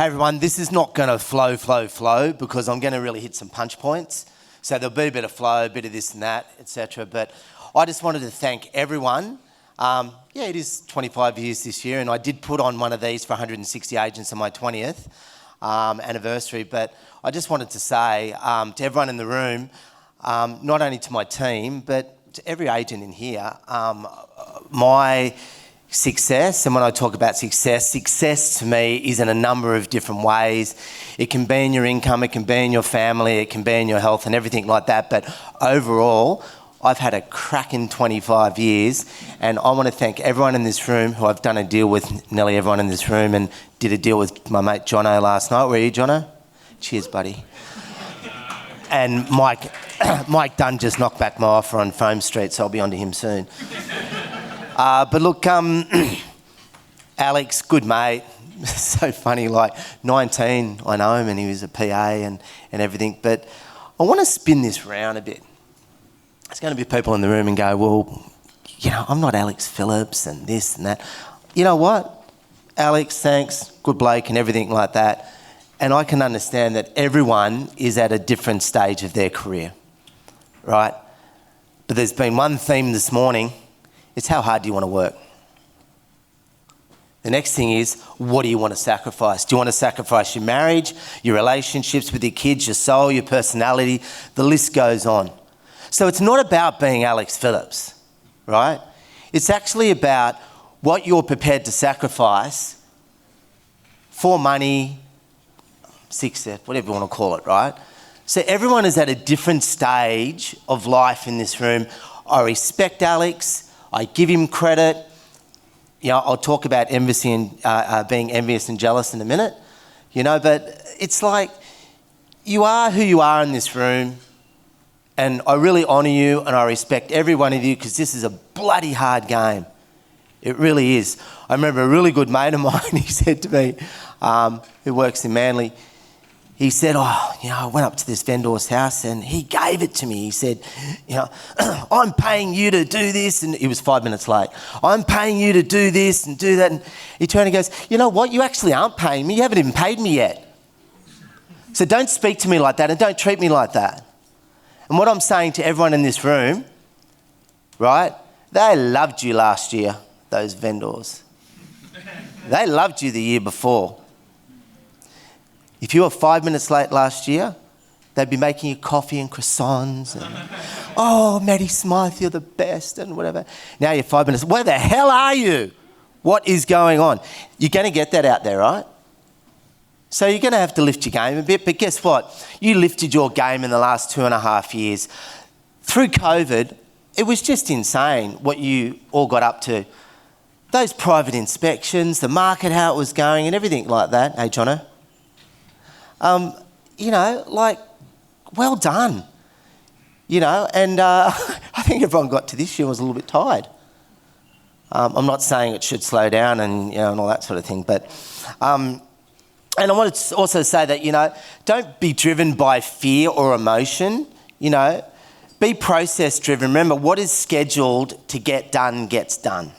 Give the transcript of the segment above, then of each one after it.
Hey everyone, this is not going to flow because I'm going to really hit some punch points. So there'll be a bit of flow, a bit of this and that, etc. But I just wanted to thank everyone. It is 25 years this year, and I did put on one of these for 160 agents on my 20th anniversary. But I just wanted to say to everyone in the room, not only to my team, but to every agent in here, my success, and when I talk about success to me is in a number of different ways. It can be in your income, it can be in your family, it can be in your health and everything like that. But overall, I've had a cracking 25 years, and I want to thank everyone in this room who I've done a deal with, nearly everyone in this room, and did a deal with my mate Jono last night. Where are you, Jono? Cheers, buddy. And Mike Dunn just knocked back my offer on Foam Street, so I'll be on to him soon. But look, Alex, good mate, so funny, like 19, I know him, and he was a PA and everything, but I want to spin this round a bit. There's going to be people in the room and go, well, I'm not Alex Phillips and this and that. You know what? Alex, thanks, good bloke and everything like that. And I can understand that everyone is at a different stage of their career, right? But there's been one theme this morning. It's how hard do you want to work? The next thing is, what do you want to sacrifice? Do you want to sacrifice your marriage, your relationships with your kids, your soul, your personality? The list goes on. So it's not about being Alex Phillips, right? It's actually about what you're prepared to sacrifice for money, success, whatever you want to call it, right? So everyone is at a different stage of life in this room. I respect Alex. I give him credit. I'll talk about envy and being envious and jealous in a minute. But it's like you are who you are in this room, and I really honour you and I respect every one of you because this is a bloody hard game. It really is. I remember a really good mate of mine. He said to me, who works in Manly. He said, I went up to this vendor's house and he gave it to me. He said, I'm paying you to do this. And he was 5 minutes late. I'm paying you to do this and do that. And he turned and goes, you know what? You actually aren't paying me. You haven't even paid me yet. So don't speak to me like that and don't treat me like that. And what I'm saying to everyone in this room, right? They loved you last year, those vendors. They loved you the year before. If you were 5 minutes late last year, they'd be making you coffee and croissants and, Maddie Smythe, you're the best and whatever. Now you're 5 minutes, where the hell are you? What is going on? You're going to get that out there, right? So you're going to have to lift your game a bit, but guess what? You lifted your game in the last 2.5 years. Through COVID, it was just insane what you all got up to. Those private inspections, the market, how it was going and everything like that. Hey, Jono? Well done, and I think everyone got to this year was a little bit tired. I'm not saying it should slow down and, and all that sort of thing, but, and I want to also say that, don't be driven by fear or emotion, be process driven. Remember, what is scheduled to get done gets done.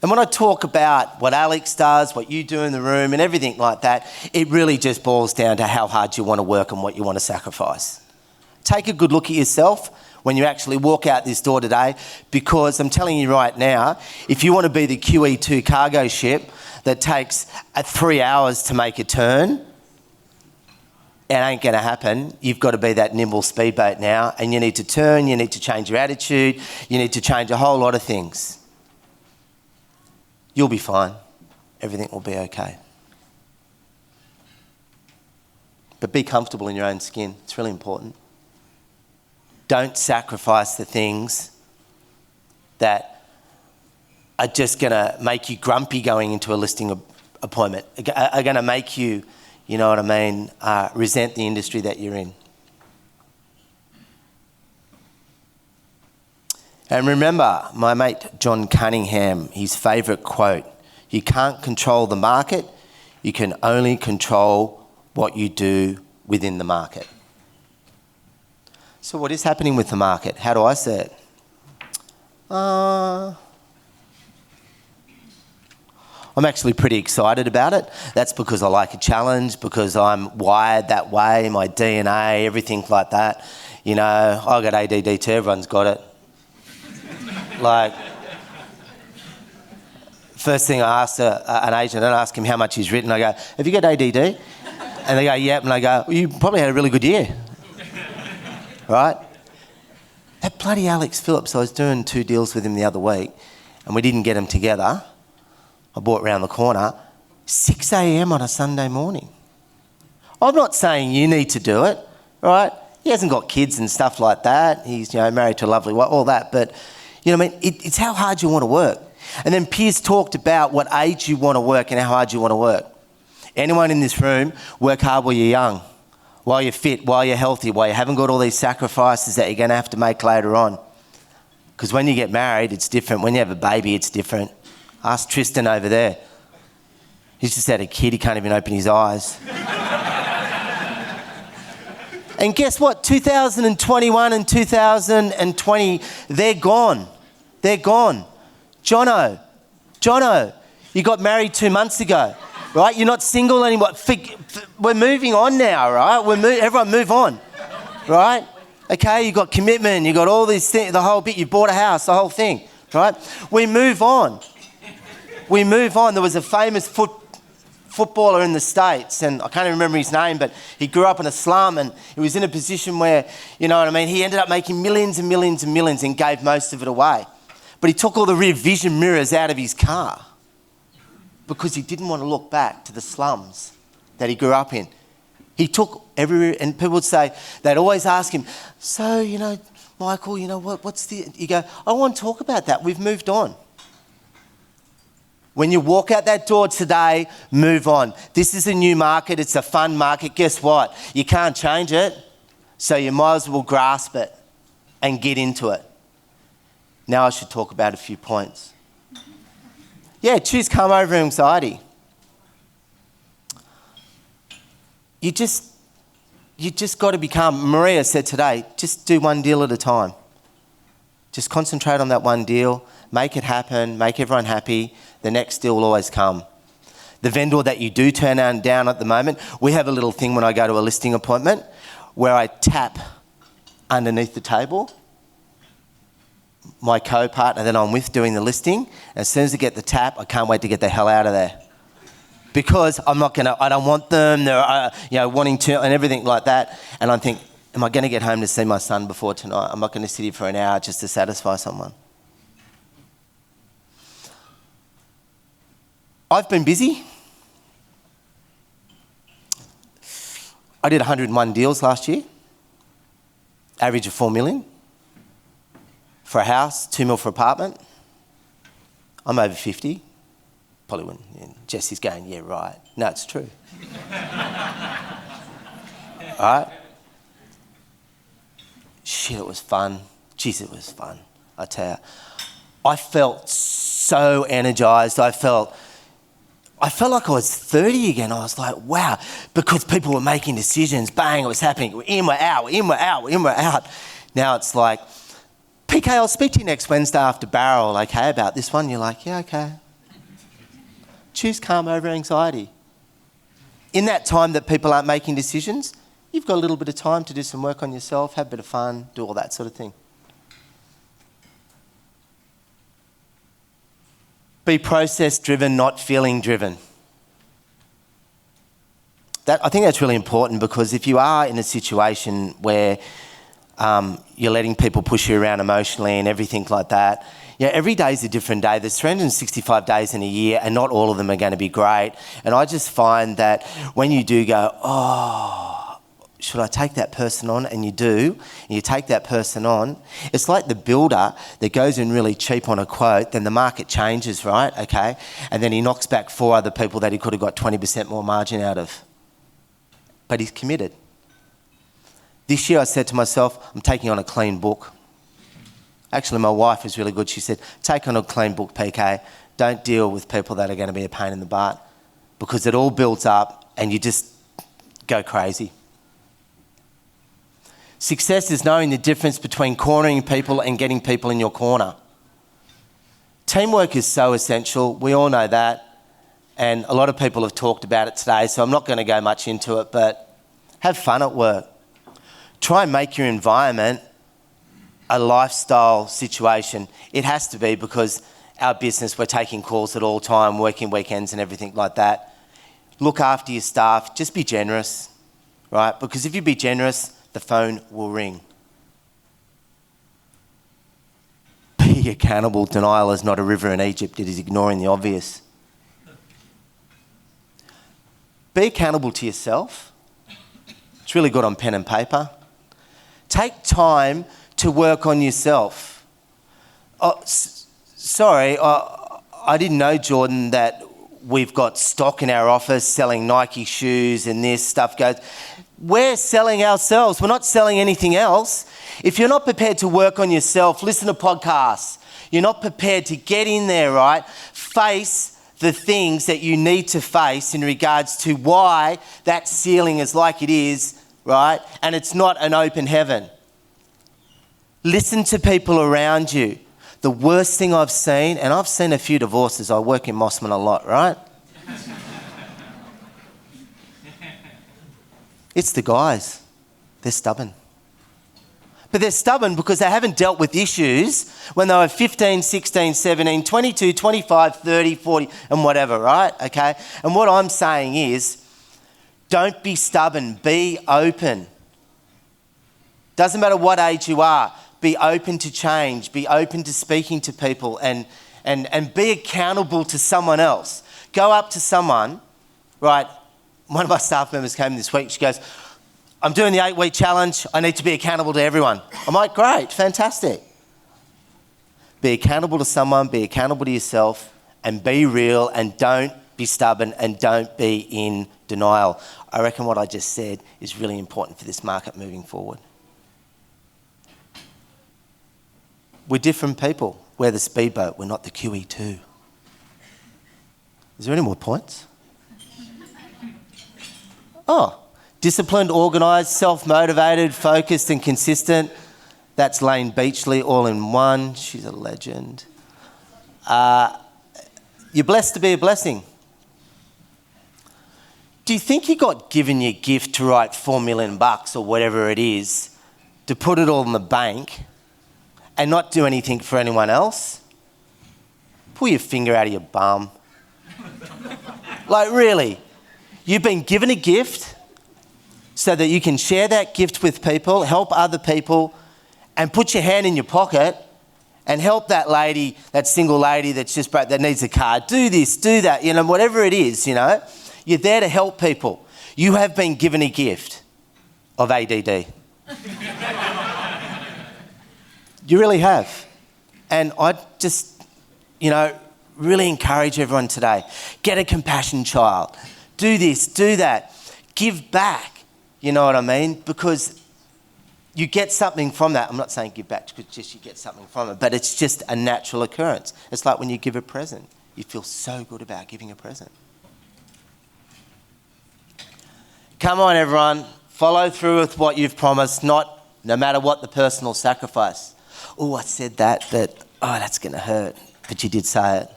And when I talk about what Alex does, what you do in the room and everything like that, it really just boils down to how hard you want to work and what you want to sacrifice. Take a good look at yourself when you actually walk out this door today, because I'm telling you right now, if you want to be the QE2 cargo ship that takes 3 hours to make a turn, it ain't going to happen. You've got to be that nimble speedboat now, and you need to turn, you need to change your attitude, you need to change a whole lot of things. You'll be fine. Everything will be okay. But be comfortable in your own skin. It's really important. Don't sacrifice the things that are just going to make you grumpy going into a listing appointment, are going to make you, resent the industry that you're in. And remember, my mate John Cunningham, his favourite quote, you can't control the market, you can only control what you do within the market. So what is happening with the market? How do I see it? I'm actually pretty excited about it. That's because I like a challenge, because I'm wired that way, my DNA, everything like that. You know, I got ADD too, everyone's got it. Like, first thing I asked an agent, I ask him how much he's written. I go, have you got ADD? And they go, yep. And I go, well, you probably had a really good year. Right? That bloody Alex Phillips, I was doing 2 deals with him the other week and we didn't get them together. I bought round the corner, 6 a.m. on a Sunday morning. I'm not saying you need to do it, right? He hasn't got kids and stuff like that. He's, you know, married to a lovely wife, all that. But, you know what I mean? It's how hard you want to work. And then Piers talked about what age you want to work and how hard you want to work. Anyone in this room, work hard while you're young, while you're fit, while you're healthy, while you haven't got all these sacrifices that you're going to have to make later on. Because when you get married, it's different. When you have a baby, it's different. Ask Tristan over there. He's just had a kid, he can't even open his eyes. And guess what? 2021 and 2020, they're gone. They're gone. Jono, you got married 2 months ago, right? You're not single anymore. We're moving on now, right? Everyone move on, right? Okay, you got commitment, you got all these things, the whole bit, you bought a house, the whole thing, right? We move on. There was a famous footballer in the States, and I can't even remember his name, but he grew up in a slum and he was in a position where, you know what I mean, he ended up making millions and millions and millions and gave most of it away. But he took all the rear vision mirrors out of his car because he didn't want to look back to the slums that he grew up in. He took and people would say, they'd always ask him, so, you know, Michael, you know, what's the... You go, I want to talk about that. We've moved on. When you walk out that door today, move on. This is a new market. It's a fun market. Guess what? You can't change it. So you might as well grasp it and get into it. Now I should talk about a few points. Yeah, choose calm over anxiety. You just got to become... Maria said today, just do one deal at a time. Just concentrate on that one deal. Make it happen. Make everyone happy. The next deal will always come. The vendor that you do turn down at the moment, we have a little thing when I go to a listing appointment where I tap underneath the table, my co-partner that I'm with doing the listing. As soon as I get the tap, I can't wait to get the hell out of there. Because I don't want them, they're wanting to and everything like that. And I think, am I going to get home to see my son before tonight? I'm not going to sit here for an hour just to satisfy someone. I've been busy. I did 101 deals last year. Average of 4 million. For a house, 2 mil for apartment. I'm over 50. Probably wouldn't. Jesse's going, yeah, right. No, it's true. All right? Shit, it was fun. Jeez, it was fun, I tell you. I felt so energised. I felt like I was 30 again. I was like, wow, because people were making decisions. Bang, it was happening. We're in, we're out, we're in, we're out, we're in, we're out. Now it's like, PK, I'll speak to you next Wednesday after Barrel, okay, about this one. You're like, yeah, okay. Choose calm over anxiety. In that time that people aren't making decisions, you've got a little bit of time to do some work on yourself, have a bit of fun, do all that sort of thing. Be process-driven, not feeling-driven. I think that's really important, because if you are in a situation where you're letting people push you around emotionally and everything like that, every day is a different day. There's 365 days in a year and not all of them are going to be great. And I just find that when you do go, oh, should I take that person on? And you do, and you take that person on, it's like the builder that goes in really cheap on a quote, then the market changes, right? Okay. And then he knocks back 4 other people that he could have got 20% more margin out of. But he's committed. This year I said to myself, I'm taking on a clean book. Actually, my wife was really good. She said, take on a clean book, PK. Don't deal with people that are going to be a pain in the butt, because it all builds up and you just go crazy. Success is knowing the difference between cornering people and getting people in your corner. Teamwork is so essential. We all know that. And a lot of people have talked about it today, so I'm not going to go much into it, but have fun at work. Try and make your environment a lifestyle situation. It has to be, because our business, we're taking calls at all time, working weekends and everything like that. Look after your staff. Just be generous, right? Because if you be generous, the phone will ring. Be accountable. Denial is not a river in Egypt. It is ignoring the obvious. Be accountable to yourself. It's really good on pen and paper. Take time to work on yourself. I didn't know, Jordan, that we've got stock in our office selling Nike shoes and this stuff goes. We're selling ourselves. We're not selling anything else. If you're not prepared to work on yourself, listen to podcasts. You're not prepared to get in there, right? Face the things that you need to face in regards to why that ceiling is like it is, right? And it's not an open heaven. Listen to people around you. The worst thing I've seen, and I've seen a few divorces. I work in Mossman a lot, right? It's the guys. They're stubborn. But they're stubborn because they haven't dealt with issues when they were 15, 16, 17, 22, 25, 30, 40, and whatever, right? Okay? And what I'm saying is, don't be stubborn. Be open. Doesn't matter what age you are. Be open to change. Be open to speaking to people and be accountable to someone else. Go up to someone, right? One of my staff members came this week. She goes, I'm doing the 8-week challenge. I need to be accountable to everyone. I'm like, great, fantastic. Be accountable to someone, be accountable to yourself, and be real, and don't be stubborn, and don't be in denial. I reckon what I just said is really important for this market moving forward. We're different people. We're the speedboat. We're not the QE2. Is there any more points? Oh, disciplined, organised, self-motivated, focused and consistent. That's Lane Beachley all in one. She's a legend. You're blessed to be a blessing. Do you think you got given your gift to write $4 million or whatever it is, to put it all in the bank and not do anything for anyone else? Pull your finger out of your bum. Like, really? You've been given a gift so that you can share that gift with people, help other people, and put your hand in your pocket and help that lady, that single lady that's just broke, that needs a car. Do this, do that, whatever it is, You're there to help people. You have been given a gift of ADD. You really have. And I just, really encourage everyone today. Get a compassion child. Do this, do that. Give back. You know what I mean? Because you get something from that. I'm not saying give back because just you get something from it, but it's just a natural occurrence. It's like when you give a present. You feel so good about giving a present. Come on, everyone. Follow through with what you've promised, no matter what the personal sacrifice. Oh, I said that's going to hurt, but you did say it.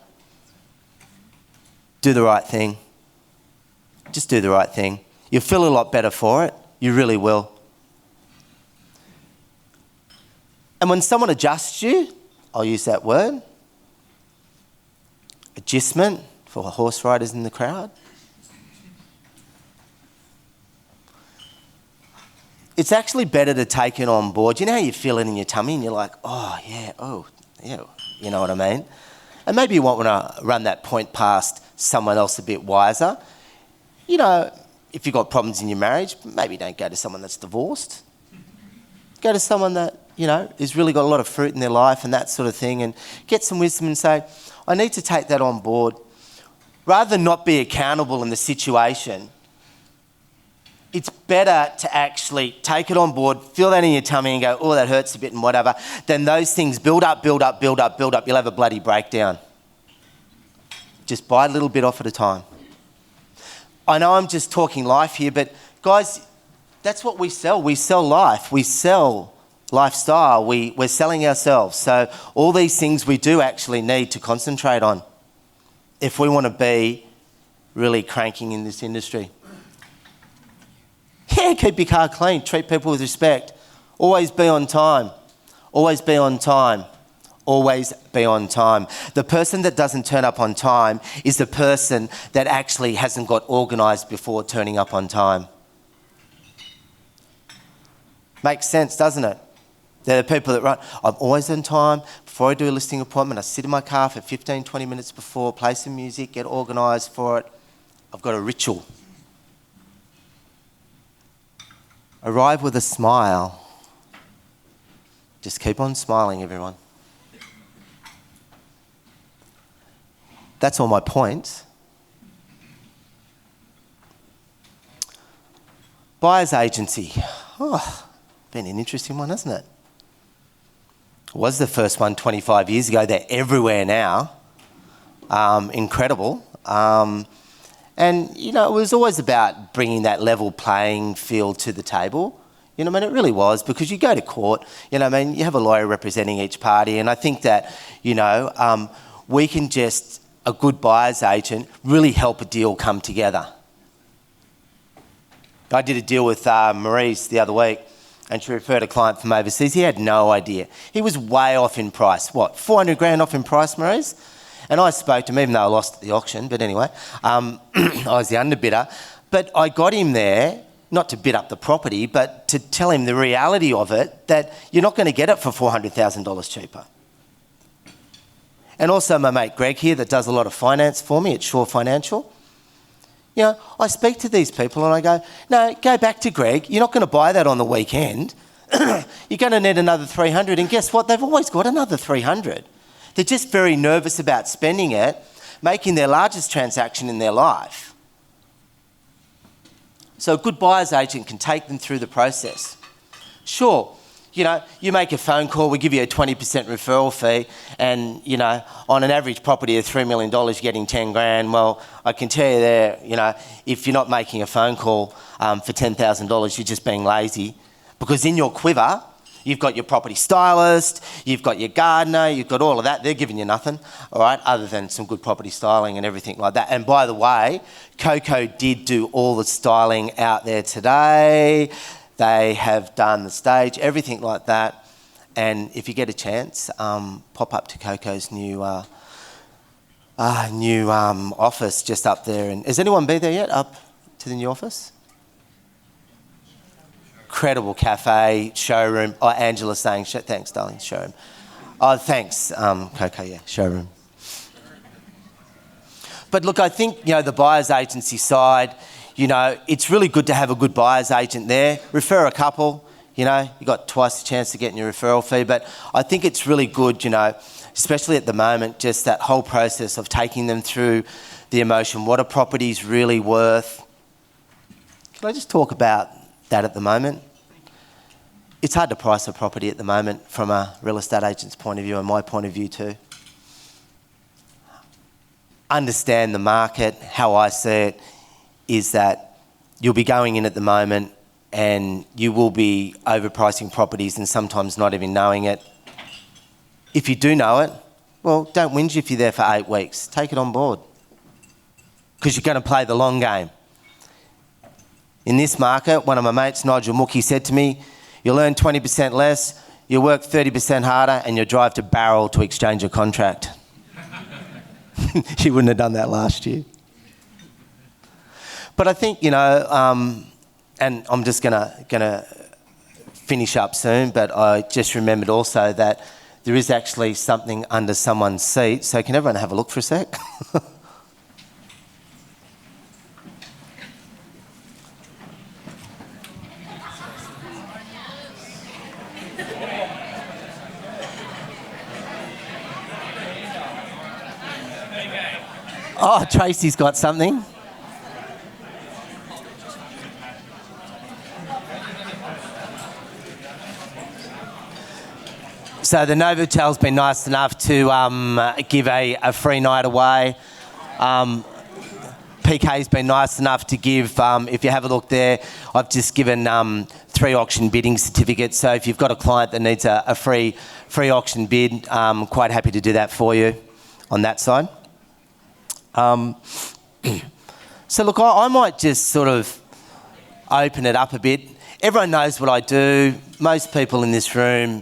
Do the right thing. Just do the right thing. You'll feel a lot better for it. You really will. And when someone adjusts you, I'll use that word, adjustment for horse riders in the crowd. It's actually better to take it on board. You know how you feel it in your tummy and you're like, oh, yeah, you know what I mean? And maybe you won't want to run that point past someone else a bit wiser. If you've got problems in your marriage, maybe don't go to someone that's divorced. Go to someone that, has really got a lot of fruit in their life and that sort of thing, and get some wisdom and say, I need to take that on board. Rather than not be accountable in the situation, it's better to actually take it on board, feel that in your tummy and go, oh, that hurts a bit and whatever, then those things build up. You'll have a bloody breakdown. Just bite a little bit off at a time. I know I'm just talking life here, but guys, that's what we sell. We sell life. We sell lifestyle. We're selling ourselves. So all these things we do actually need to concentrate on if we want to be really cranking in this industry. Yeah, keep your car clean, treat people with respect, always be on time, always be on time, always be on time. The person that doesn't turn up on time is the person that actually hasn't got organised before turning up on time. Makes sense, doesn't it? They're the people that run. I'm always on time. Before I do a listing appointment, I sit in my car for 15, 20 minutes before, play some music, get organised for it. I've got a ritual. Arrive with a smile. Just keep on smiling, everyone. That's all my points. Buyer's agency. Oh, been an interesting one, hasn't it? It was the first one 25 years ago. They're everywhere now. Incredible. And, you know, it was always about bringing that level playing field to the table. You know, I mean, it really was, because you go to court, you know, I mean, you have a lawyer representing each party, and I think that, you know, we can just, a good buyer's agent, really help a deal come together. I did a deal with Maurice the other week, and she referred a client from overseas. He had no idea. He was way off in price. What, 400 grand off in price, Maurice? And I spoke to him, even though I lost at the auction, but anyway, I was the underbidder. But I got him there, not to bid up the property, but to tell him the reality of it, that you're not going to get it for $400,000 cheaper. And also my mate Greg here, that does a lot of finance for me at Shaw Financial. You know, I speak to these people and I go, no, go back to Greg. You're not going to buy that on the weekend. You're going to need another 300. And guess what? They've always got another 300. They're just very nervous about spending it, making their largest transaction in their life. So a good buyer's agent can take them through the process. Sure, you know, you make a phone call, we give you a 20% referral fee, and, you know, on an average property of $3 million, you're getting 10 grand. Well, I can tell you there, you know, if you're not making a phone call for $10,000, you're just being lazy. Because in your quiver, you've got your property stylist, you've got your gardener, you've got all of that. They're giving you nothing, all right, other than some good property styling and everything like that. And by the way, Coco did do all the styling out there today. They have done the stage, everything like that. And if you get a chance, pop up to Coco's new office just up there. And has anyone been there yet, up to the new office? Incredible cafe, showroom. Oh, Angela's saying, thanks, darling, showroom. Oh, thanks, Coco, yeah, showroom. But look, I think, you know, the buyer's agency side, you know, it's really good to have a good buyer's agent there. Refer a couple, you know, you got twice the chance to get your referral fee. But I think it's really good, you know, especially at the moment, just that whole process of taking them through the emotion. What are properties really worth? Can I just talk about that at the moment? It's hard to price a property at the moment from a real estate agent's point of view and my point of view too. Understand the market. How I see it is that you'll be going in at the moment and you will be overpricing properties and sometimes not even knowing it. If you do know it, well, don't whinge if you're there for 8 weeks. Take it on board, because you're going to play the long game. In this market, one of my mates, Nigel Mookie, said to me, you'll earn 20% less, you'll work 30% harder, and you'll drive to Barrel to exchange a contract. She wouldn't have done that last year. But I think, you know, and I'm just gonna finish up soon, but I just remembered also that there is actually something under someone's seat. So can everyone have a look for a sec? Oh, Tracy's got something. So the Novotel's been nice enough to give a free night away. PK's been nice enough to give, if you have a look there, I've just given 3 auction bidding certificates. So if you've got a client that needs a free auction bid, I'm quite happy to do that for you on that side. So look, I might just sort of open it up a bit. Everyone knows what I do. Most people in this room,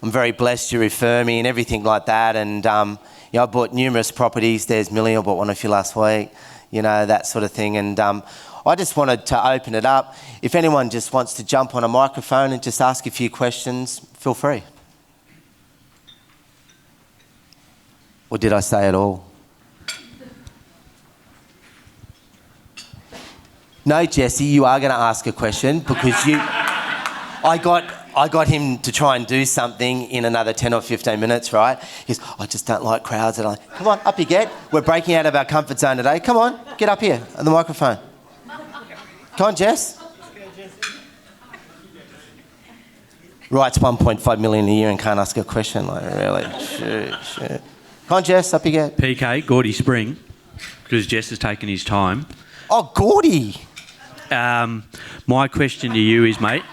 I'm very blessed you refer me and everything like that. And I bought numerous properties. There's Millie, I bought one of you last week, that sort of thing. And I just wanted to open it up. If anyone just wants to jump on a microphone and just ask a few questions, feel free. Or did I say it all? No, Jesse, you are going to ask a question because I got him to try and do something in another 10 or 15 minutes, right? He goes, I just don't like crowds. And come on, up you get. We're breaking out of our comfort zone today. Come on, get up here on the microphone. Come on, Jess. Writes 1.5 million a year and can't ask a question. Like, really? Shoot. Come on, Jess, up you get. PK, Gordy Spring, because Jess has taken his time. Oh, Gordy. My question to you is, mate,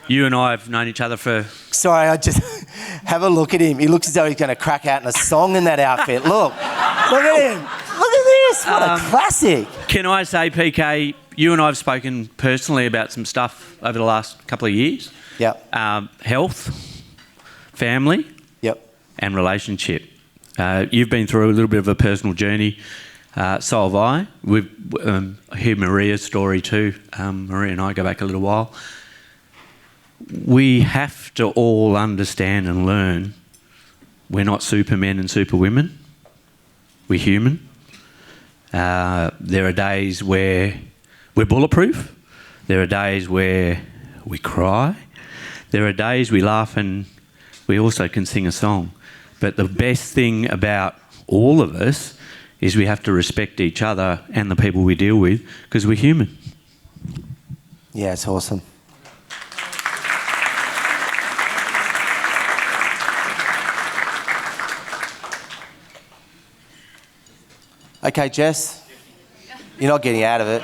you and I have known each other for... Sorry, I just... Have a look at him. He looks as though he's going to crack out in a song in that outfit. Look at him. Look at this. What a classic. Can I say, PK, you and I have spoken personally about some stuff over the last couple of years. Yep. Health, family, yep, and relationship. You've been through a little bit of a personal journey. So have I. We've heard Maria's story too. Maria and I go back a little while. We have to all understand and learn we're not supermen and superwomen. We're human. There are days where we're bulletproof. There are days where we cry. There are days we laugh and we also can sing a song. But the best thing about all of us is we have to respect each other and the people we deal with because we're human. Yeah, it's awesome. Okay, Jess, you're not getting out of it.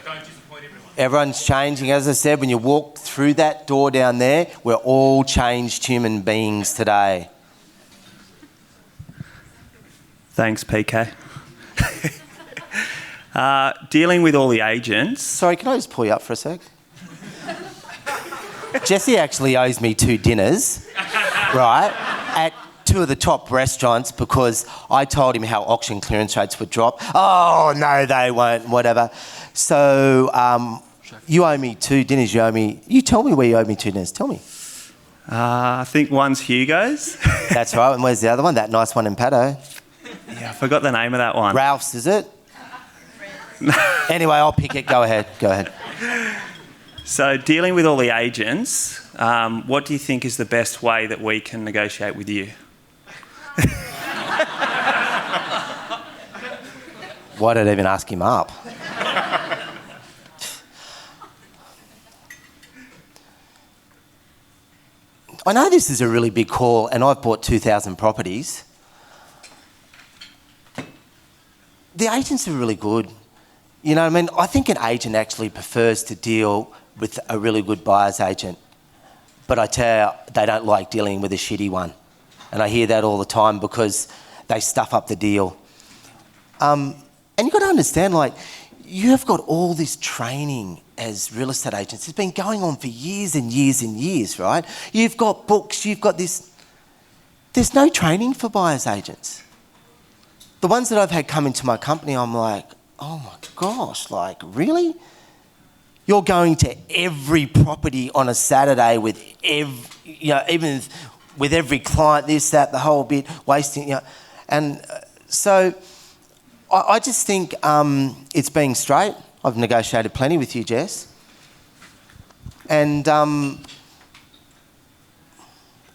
Don't disappoint everyone. Everyone's changing. As I said, when you walk through that door down there, we're all changed human beings today. Thanks, PK. Dealing with all the agents. Sorry, can I just pull you up for a sec? Jesse actually owes me 2 dinners, right, at 2 of the top restaurants because I told him how auction clearance rates would drop. Oh, no, they won't, whatever. So you owe me 2 dinners. You tell me where you owe me 2 dinners. Tell me. I think one's Hugo's. That's right. And where's the other one? That nice one in Paddo. Yeah, I forgot the name of that one. Ralph's, is it? Anyway, I'll pick it. Go ahead. So dealing with all the agents, what do you think is the best way that we can negotiate with you? Why did I even ask him up? I know this is a really big call and I've bought 2,000 properties. The agents are really good. You know what I mean? I think an agent actually prefers to deal with a really good buyer's agent. But I tell you, they don't like dealing with a shitty one. And I hear that all the time because they stuff up the deal. And you've got to understand, like, you have got all this training as real estate agents. It's been going on for years and years and years, right? You've got books, you've got this. There's no training for buyer's agents. The ones that I've had come into my company, I'm like, oh my gosh, like, really? You're going to every property on a Saturday with even with every client, this, that, the whole bit, wasting, And so I just think it's being straight. I've negotiated plenty with you, Jess. And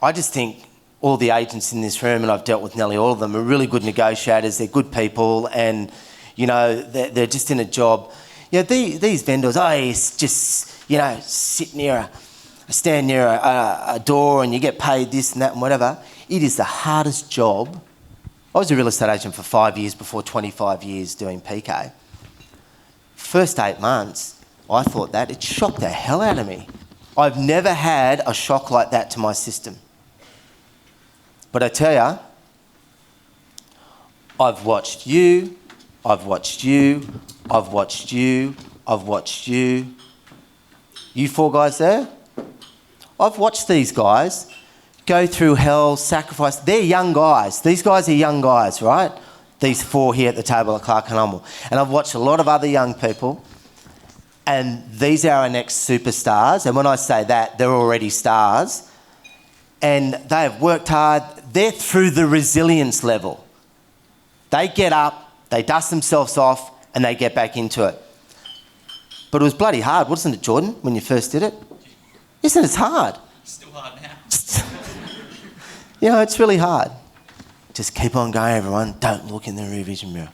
I just think all the agents in this room, and I've dealt with nearly all of them, are really good negotiators. They're good people, and they're just in a job. These vendors, it's just stand near a door and you get paid this and that and whatever. It is the hardest job. I was a real estate agent for 5 years before 25 years doing PK. First 8 months, I thought that it shocked the hell out of me. I've never had a shock like that to my system. But I tell you, I've watched you, I've watched you, I've watched you, I've watched you. You 4 guys there? I've watched these guys go through hell, sacrifice. They're young guys. These guys are young guys, right? These 4 here at the table at Clark and Humble. And I've watched a lot of other young people, and these are our next superstars. And when I say that, they're already stars. And they have worked hard. They're through the resilience level. They get up, they dust themselves off, and they get back into it. But it was bloody hard, wasn't it, Jordan, when you first did it? Isn't it hard? Still hard now. You know, it's really hard. Just keep on going, everyone. Don't look in the rear vision mirror.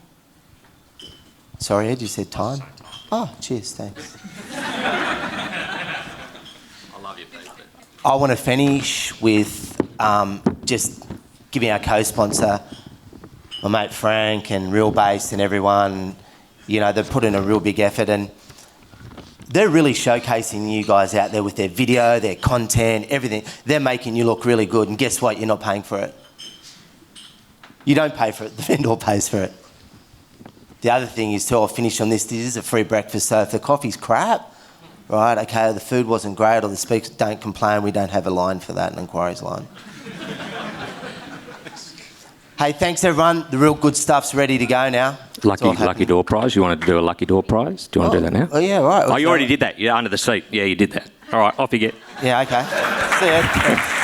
Sorry, Ed, you said time? Oh, cheers, thanks. I love you, Pete. I want to finish with just giving our co-sponsor, my mate Frank and Realbase and everyone. You know, they've put in a real big effort, and they're really showcasing you guys out there with their video, their content, everything. They're making you look really good, and guess what? You're not paying for it. You don't pay for it. The vendor pays for it. The other thing is, too, I'll finish on this. This is a free breakfast, so if the coffee's crap, right, okay, the food wasn't great, or the speakers don't complain, we don't have a line for that, an inquiries line. Hey, thanks, everyone. The real good stuff's ready to go now. Lucky door prize. You wanted to do a lucky door prize? Do you want to do that now? Oh, yeah, right. Oh, you already did that. Yeah, under the seat. Yeah, you did that. All right, off you get. Yeah, okay. See ya.